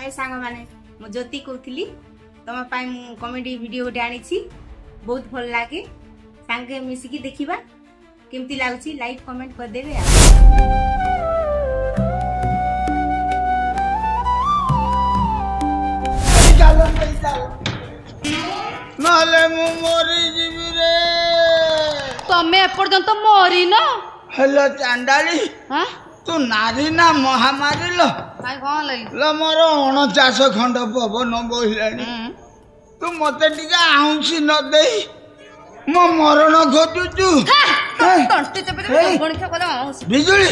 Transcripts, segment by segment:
हाय सांग माने मो ज्योति कहती तुम कॉमेडी वीडियो गोटे आनी बहुत भल लगे सांगे मिसिकी देखा केमती लगुच लाइक कमेंट करदेवे तमे एपर्यंत मरी न हेलो चांडाली हां तू नारी ना महामारी लो भाई कौन लई लो मोर 49 खंड पवन बोहिलानी तू मते टिके आउंसी न देई मो मरण खोजुचु तंटी चपे गणित कला बिजुली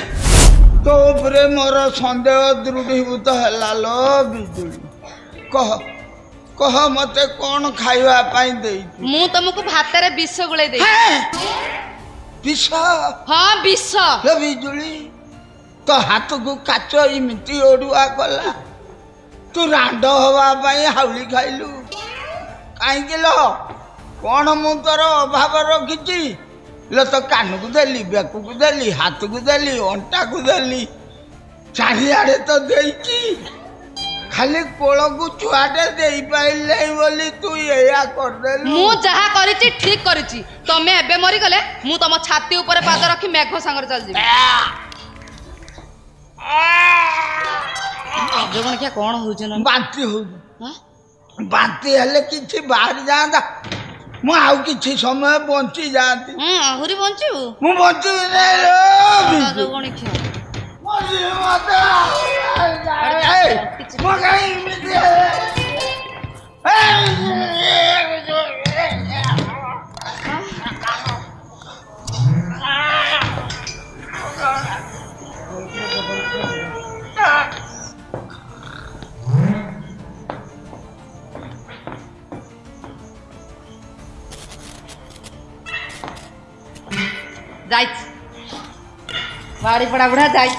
तो उपरे मोर संदेह दृढ़ीभूत हला लो बिजुली कह कह मते कौन खाइबा पाई देई मु तुमको भात रे विष गुले देई विष हां विष हे बिजुली तो हाथ को काच इमती ओडुआ कला तू रांड हवा पाई हाउली खाइलु कहीं लो कौन मु तोर अभाव रखी लो तो कान को देली बेकु को देली हाथ को देली अंटा को देली चारिआडे तो देची खाली कोल को छुआटे देई पाइले बोली तू एया कर देलु मु जहा करिछि ठीक करिछि तमे एबे मरी गले मु तम छाती ऊपर पाद रखी मेघ संगर चल जी जोगण क्या कौन होछ न बांती हो बांती हेले किछि बाहर जांदा मु आउ किछि समय बंची जाती आहुरी बंचू मु बंची रे लो जोगण क्या मजी मता मो गई मिते बाड़ी पड़ा बुढ़ा जाई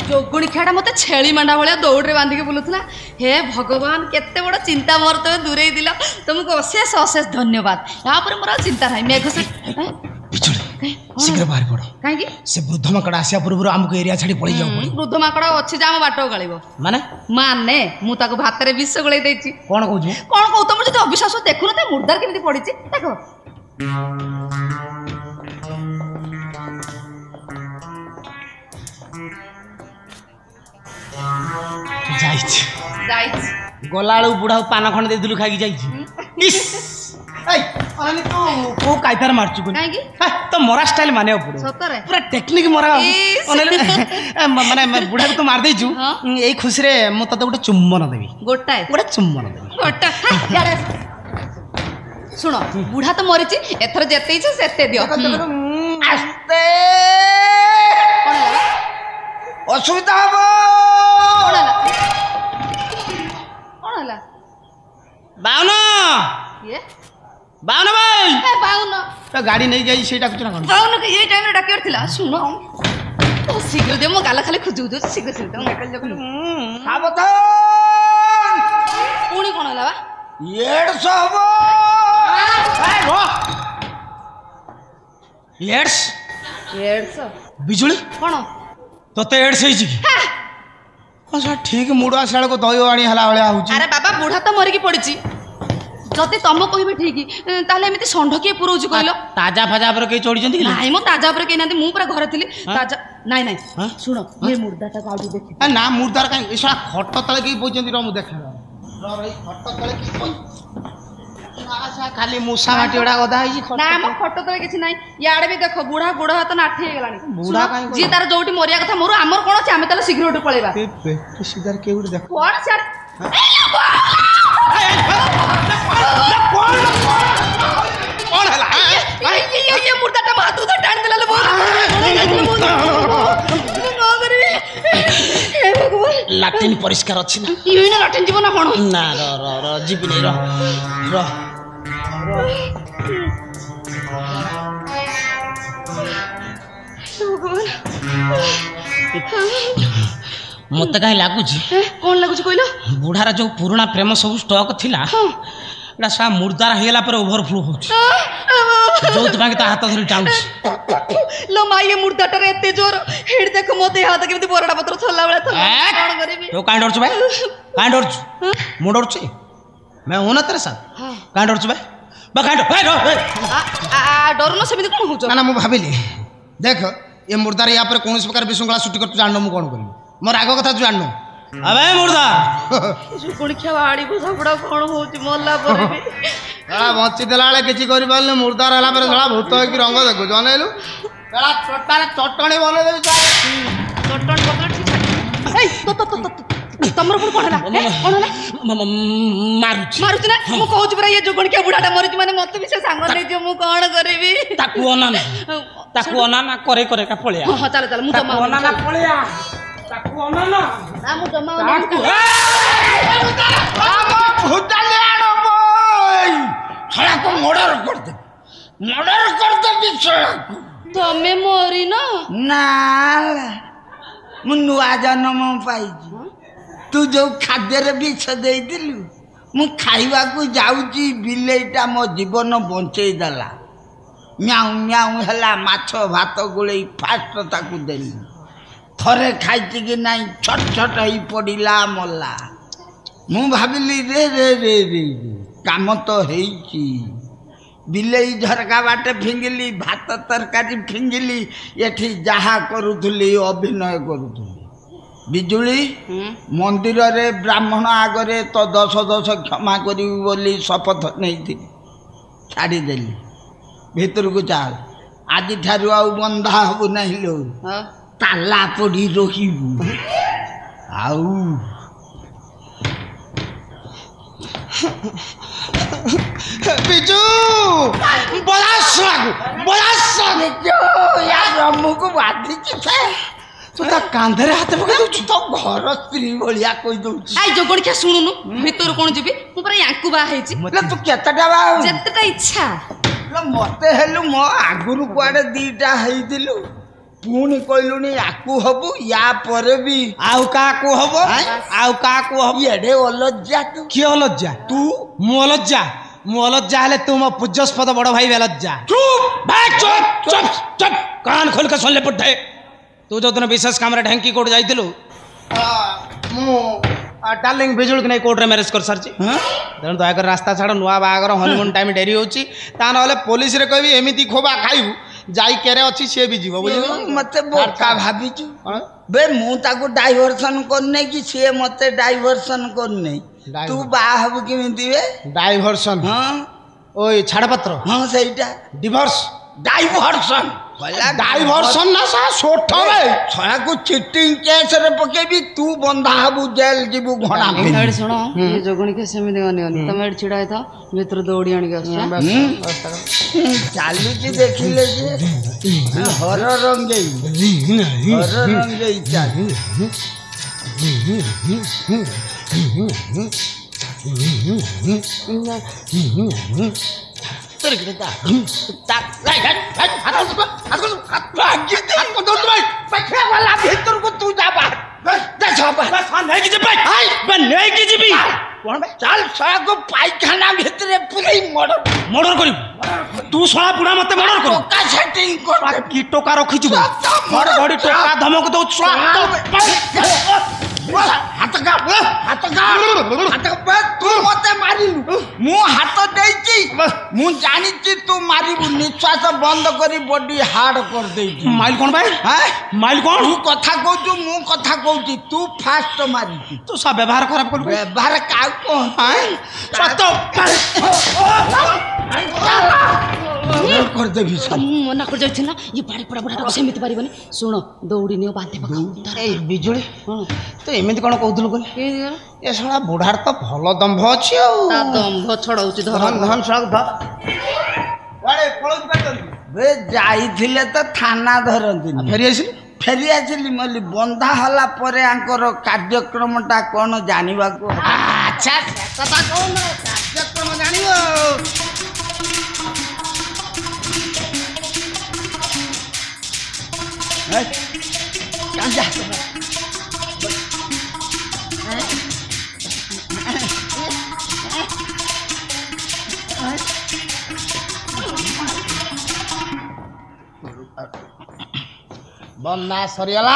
जोगुणी खेड़ा मत छेली मंडा भाया दौड़ बांधिक बुलूला हे भगवान केते बड़ चिंता मोर तुम दूरे दिल तुमको अशेष अशेष धन्यवाद यहाँ पर मोर चिंता ना मेघ से शीघ्र बाहर पड़ कहीं से वृद्ध माकड़ आसिया पूर्व आमको एरिया छाड़ी पड़ी जाऊ पड़ी वृद्ध माकड़ अच्छी जा बाट गलिब माने माने मु ताको भात रे विष गलई देछि कौन कहू कौन कहू तुम जब अविश्वास देखु ना मुर्दार केमती पड़ी देखो गला बुढ़ा पान खंड देलु खाई को कायतार मारचु तो मरा स्टाइल माने पूरा टेक्निक मरा माने बुढ़ा को तो मार देछु एई खुशी रे म तते गोटे चुम्बन देबी गोटे चुम्बन देबी सुनो बुढ़ा तो मरिची एथर जेते इच्छा सेते दियो आस्ते असुविधा हो कौन हला बाउन ये बाउन भाई ए बाउन तो गाड़ी नहीं जाई सेटा कुछ ना कोन बाउन के ये टाइम रे डाकिर थिला सुनो तो शीघ्र दे मो गाला खाली खुजु दो शीघ्र शीघ्र मैं निकल जकलु सावधान पुणी कोन हला बा एड्स हबो ए रो एड्स बिजुली कोन तते एड्स होई छी अच्छा ठीक मुड़ आसाल को दही आनी हला हला होची अरे बाबा बुढ़ा तो मरिकी पड़िची जदि तुम कहबे ठीक ताले एमिति षंढ किए पुरोज कहलो ताजा फाजा पर के चोड़ी जंती नाही मो ताजा पर के नांती मु पूरा घरे थिली ताजा नाही नाही सुनो ये मुर्दाटा काउडी देखि ना मुर्दार काई इसला खट तले के बोजंती र मु देखा र रही खट तले की कोई आशा खाली मूसा माटी ओडा गदा हिजी ना मो खट तले किछि नाही याडे भी देखो बुढ़ा गोड़ हाथ नाठी हे गलानी बुढ़ा काई जी तार जोटी मोरिया कथा मोर हमर कोन छै आमे तले शीघ्र उठ पळेबा ए पेट सीधार के उड़ देख कोन छाड़ कौन हला ये मुर्दाटा माथु तो टाण देला बोल नो करी हे भगवान लैट्रिन परिष्कार अछि ना ई ना लैट्रिन जीवन कोन ना र जीवी नहीं र मत कहीं लगुच कौन लगुच कहलो बुढ़ार जो पुराना प्रेम सब स्टॉक थिला ଏଟା ସା ମୁର୍ଦାର ହେଇଗଲା ପରେ ଓଭରଫ୍ଲୋ ହଉଛି ଯୋଉଥିପାଇଁ ତା ହାତ ଧରି ଟାଣୁଛି लो माई ये मुर्दाटारे एते जोर हेड देख मो देह हाथ केमती बरडा पत्र थला बेला थला कोन करबी तो काहे डरछु भाई काहे डरछु मु डरछु मैं हूं ना तेरे साथ काहे डरछु भाई बा काहे डर डर न सेमिति कोन होचो ना ना मु भाबिली देख ये मुर्दार या पर कोनस प्रकार विशृंखला छुट्टी कर तू जाननो मु कोन करबी मोर आगो कथा तू जाननो अबे मुर्दा कोणिखा वाड़ी को सापड़ा कोन होची मोल्ला परबी एला बंची देला बेले किछि करि पारले मुर्दार हला पर झला भूत होई रंग देखु जनेलु एला चटारे चटणी बने देबी चटण बदल ठीक ए तो तमर कोन कोन हला कोन हला मारुची मारुची ना मु कहूची परा ये जोगणिया बुढाटा मरुची माने मते भी से सांग नै जे मु कोन करबी ताकू अनाना करे करे का पळिया हां चल चल मु जमा अनाना पळिया ताकू अनाना ना मु जमा भूताले आनो बोय छड़ा को मर्डर कर दे बिछड़ा तमे मोरी न ना मु नुआ जन्म पाइजी तू जो खाद्य विष दे दिलु मु खाइबा को जाउची बिलेईटा मो जीवन बंचई देला म्याऊ म्याऊ हला माछ भात गुले फास्ट ताकू देली थरे खाइची कि नहीं छट छट ही पड़िला मल्ला मु भाबिली रे रे रे रे काम तो हेची बिलेई झरका बाटे फिंगिली भात तरकारी फिंगिली एठी जहा करूथली अभिनय करूथली बिजुली मंदिर रे ब्राह्मण आगरे तो 10 क्षमा करी बोली शपथ नहीं थी छाड़ी देली भीतर को चाल आज ठारू आ बंधा हबु नहीं लो ताला पड़ी रहिबु आउ बिजू बलास यार हमको बाधी छे तू ता कांधे रे हाथ पका दउ तो घर स्त्री भलिया कहि दउ आई जोगणिया सुनुनु भीतर कोन जिबी मु परा याकू बा हेची तू केतटा बा जेतटा इच्छा मते हेलु मो आगुरु कुआडे दीटा हेइदिलु पुणी कहलुनी आकु हबु या परे भी आउ का को हबो आउ का को हबो एडे अलज्जा तू के अलज्जा तू मु अलज्जा हेले तू मो पूज्यस्पद बड़ भाई बेलज्जा चुप भाई चुप कान खोल के सुनले पड़े तू जो दिन विशेष काम रे ढंकी कोर्ट जाइतिलु मु डार्लिंग बिजुल के नहीं कोर्ट रे मैरिज कर सारची तेणु दयाकर रास्ता छाड़ नुआ बागर हनीमून टाइम डेरी होची ता नहले पुलिस रे कहबी एमिति खोबा खाइबू जाई केरे अछि से भी जीव बुझिलो मते बोका भाबिचु बे मु ताको डाइवर्सन करने कि से मते डाइवर्सन करने तू बाहब केमिति बे डाइवर्सन हां ओय छाड़पत्र हां सेइटा डिवोर्स डाइवर्सन कहला डाइवर्सन ना सा सोठो बे छया को चीटिंग केस रे पकेबी तू बंधा हबु जेल जीबु घणा एड सुनो ये जोगणी के सेमिति गनी तमे एड छिड़ाय था भीतर दौड़ी आनी के चालू जी देखिले जे हर रंगई चालू भीतर को तू जा चल सड़ा को पायखाना भितरे पूरी मर्डर करी तू सड़ा बुढ़ा मते मर्डर कर टोका सेटिंग कर की टोका रखी छु मोर बड़ी टोका धमक दउ हाथ का तू मते मारिलु मु हाथ देइची मु जानिची तू मारिबु निश्वास बंद करी बॉडी हार्ड कर देइची माइल कोन भाई हां माइल कोन तू कथा कहू मु कथा कहूची तू फास्ट मारिची तू सब व्यवहार खराब कर व्यवहार का कोन सत कर देबी मना कर जाइछ ना ये बाड़ी पड़ा बुढ़ा को सेमिति पारिबनी सुनो दौड़ी नियो बांधे पका ए बिजुली तो एमिति कोन कहउथुल कोन ए सळा बुढ़ार तो भलो दंभ अछि आ ता दंभ छड़ाउची धन सळा ध वाडे पळउ काटन बे जाइथिले तो थाना धरंती फेरी आसिली मली बंधा हला परे आंकर कार्यक्रमटा कोन जानिबा को अच्छा कथा कोन कार्यक्रम जानिबो जा ବନ୍ଧା ସରିଗଲା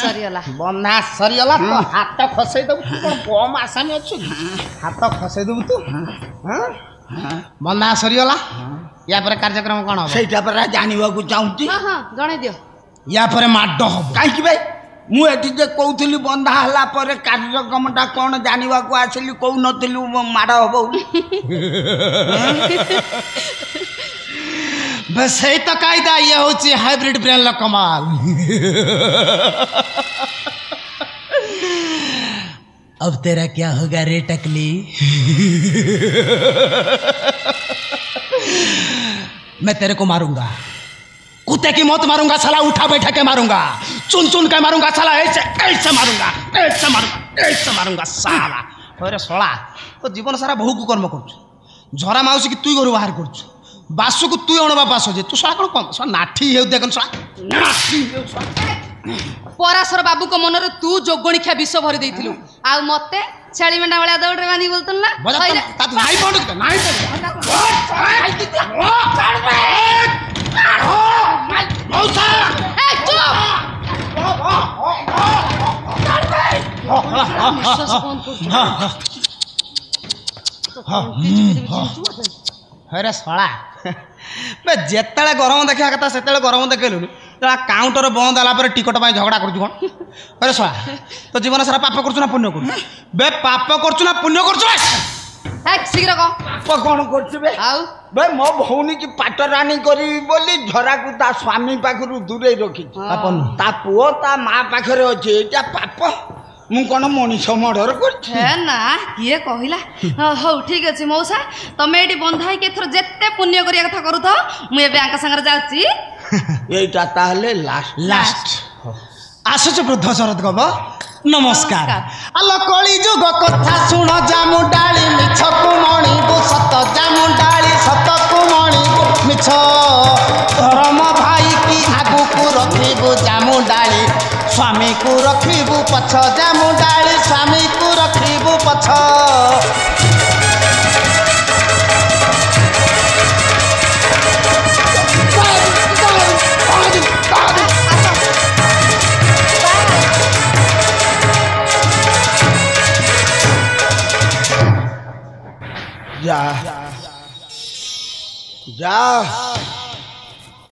ସରିଗଲା ବନ୍ଧା ସରିଗଲା ତୁ ହାତ ଖସେଇ ଦବୁ ତୁ କଣ କମ ଆସାମୀ ଅଛୁ ହାତ ଖସେଇ ଦବୁ ତୁ ବନ୍ଧା ସରିଗଲା ୟା ପରେ କାର୍ଯ୍ୟକ୍ରମ କଣ ହବ ସେଇଟା ପରା ଜାଣିବାକୁ ଚାହୁଁଛି ହଁ ହଁ ଜଣେଇ ଦିଅ ୟା ପରେ ମାଡ଼ ହବ କାହିଁକି ଭାଇ ମୁଁ ଏଠି ଯେ କହୁଥିଲି ବନ୍ଧା ହେଲା ପରେ କାର୍ଯ୍ୟକ୍ରମଟା କଣ ଜାଣିବାକୁ ଆସିଲି କହୁନଥିଲି ମାଡ଼ ହବ ସେଇ ତ କାଇଦା ଇଏ ହଉଛି ହାଇବ୍ରିଡ ବ୍ରେନ୍ କମାଲ अब तेरा क्या होगा रे टकली मैं तेरे को मारूंगा कुत्ते की मौत मारूंगा साला उठा बैठा के मारूंगा चुन चुन के मारूंगा साला ऐसे ऐसे मारूंगा साला अरे सोला तो जीवन सारा बहु कुकर्म करुଛୁ झरा माउसी की तुई घर बाहर करुଛୁ बासु को तुई अणवा बास जे तू साला कौन कौन नाठी हे देखन साला नाठी हे पराशर बाबू को मन रे तू जोगणिखा विष भरी देइथिलु आ मते छेली मेंढा वाला दौड़रे बांधी बोलतन ना नाई पड़ नाई मौसा ए चुप अरे सला जेते गरम देखा कथा से गरम देखलुनि काउंटर बंद है टिकट झगड़ा कर अरे सला तो जीवन सारा पाप कर पुण्य कर बे पाप कर पुण्य कर शीघ्र कह पाप कौन कर मो भौनी की पाटरानी करी बोली झरा को ता स्वामी पाखरु दूरे रखी ता पुओ ता माँ पाखरे अच्छे एटा पाप मु कौन मनीष मर्डर कर ना किए कहला हौ ठीक अच्छे मौसा तमे एटी बंधा के एथर जेते पुण्य करिया कथा करू था मु एबे आंका संगे जाउची एटा ताहले लास्ट आसुच वृद्ध शरद गब नमस्कार आलो कली जुग कथा सुन जामु डाली मिछ कुमणी बु सत जामु डाली सत कुमणी मिछ धर्म भाई की आगु को रखिबु जामु डाली स्वामी को रखिबु पछ जामु डाली स्वामी को रखिबु पछ जा जा